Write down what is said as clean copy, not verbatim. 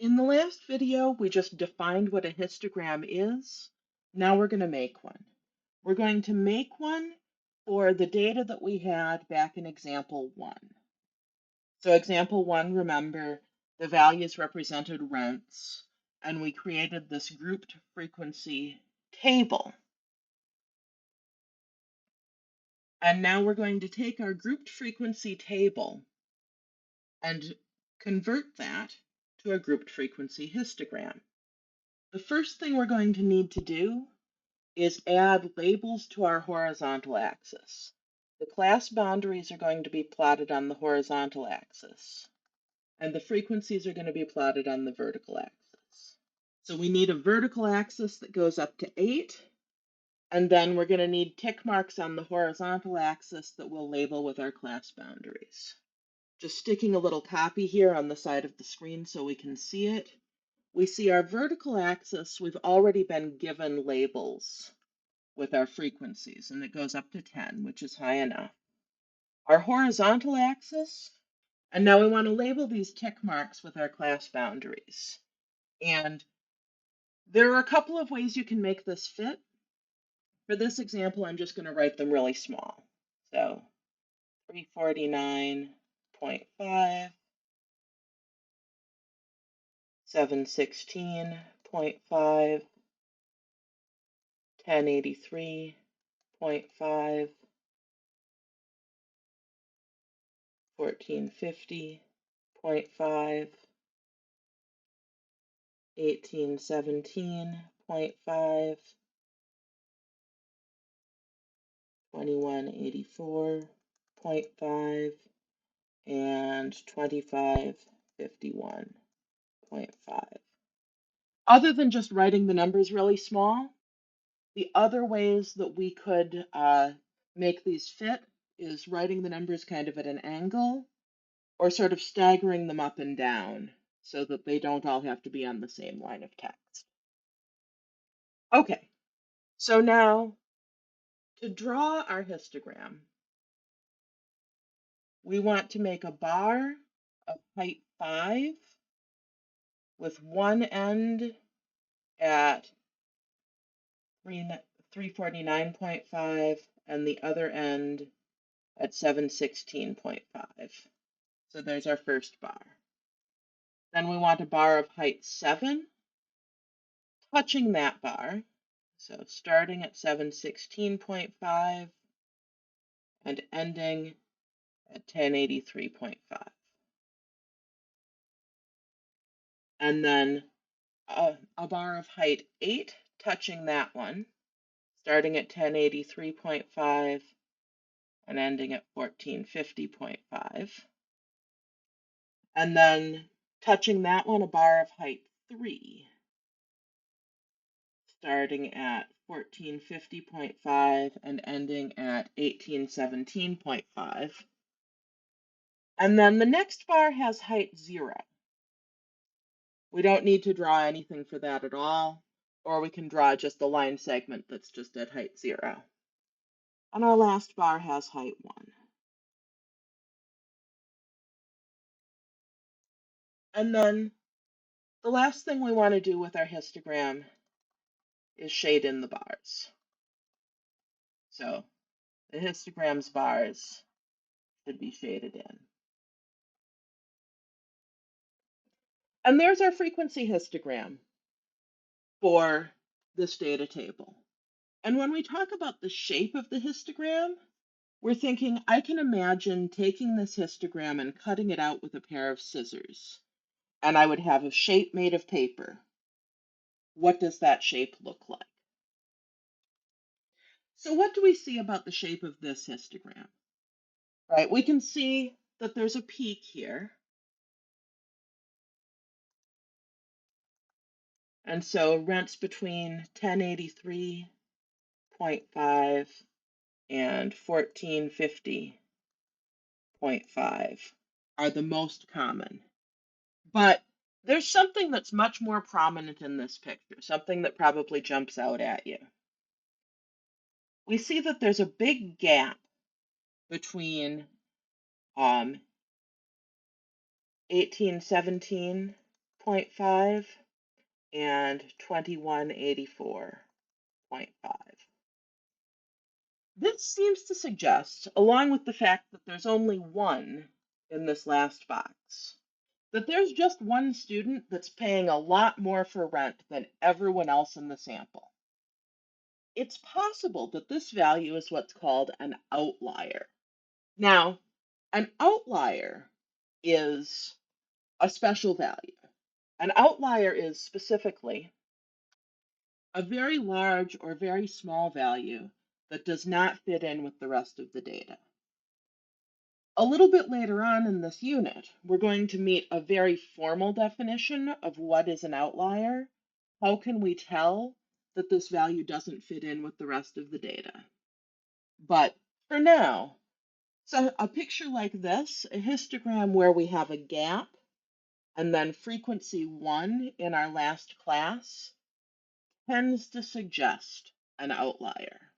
In the last video, we just defined what a histogram is. Now we're going to make one. We're going to make one for the data that we had back in example 1. So example 1, remember, the values represented rents, and we created this grouped frequency table. And now we're going to take our grouped frequency table and convert that to a grouped frequency histogram. The first thing we're going to need to do is add labels to our horizontal axis. The class boundaries are going to be plotted on the horizontal axis, and the frequencies are going to be plotted on the vertical axis. So we need a vertical axis that goes up to 8, and then we're going to need tick marks on the horizontal axis that we'll label with our class boundaries. Just sticking a little copy here on the side of the screen so we can see it. We see our vertical axis, we've already been given labels with our frequencies, and it goes up to 10, which is high enough. Our horizontal axis, and now we want to label these tick marks with our class boundaries. And there are a couple of ways you can make this fit. For this example, I'm just going to write them really small. So 349.5, 716.5, 1083.5, 1450.5, 1817.5, 2184.5, and 2551.5. Other than just writing the numbers really small, the other ways that we could make these fit is writing the numbers kind of at an angle, or sort of staggering them up and down so that they don't all have to be on the same line of text. Okay, so now to draw our histogram, we want to make a bar of height 5 with one end at 349.5 and the other end at 716.5. So there's our first bar. Then we want a bar of height 7, touching that bar. So starting at 716.5 and ending at 1083.5. And then a bar of height 8 touching that one, starting at 1083.5 and ending at 1450.5. And then touching that one, a bar of height 3, starting at 1450.5 and ending at 1817.5. And then the next bar has height 0. We don't need to draw anything for that at all, or we can draw just the line segment that's just at height 0. And our last bar has height 1. And then the last thing we want to do with our histogram is shade in the bars. So the histogram's bars should be shaded in. And there's our frequency histogram for this data table. And when we talk about the shape of the histogram, we're thinking, I can imagine taking this histogram and cutting it out with a pair of scissors, and I would have a shape made of paper. What does that shape look like? So what do we see about the shape of this histogram? Right, we can see that there's a peak here. And so rents between 1083.5 and 1450.5 are the most common. But there's something that's much more prominent in this picture, something that probably jumps out at you. We see that there's a big gap between 1817.5 0.5 and 2184.5. This seems to suggest, along with the fact that there's only one in this last box, that there's just one student that's paying a lot more for rent than everyone else in the sample. It's possible that this value is what's called an outlier. Now, an outlier is a special value. An outlier is specifically a very large or very small value that does not fit in with the rest of the data. A little bit later on in this unit, we're going to meet a very formal definition of what is an outlier. How can we tell that this value doesn't fit in with the rest of the data? But for now, so a picture like this, a histogram where we have a gap and then frequency 1 in our last class, tends to suggest an outlier.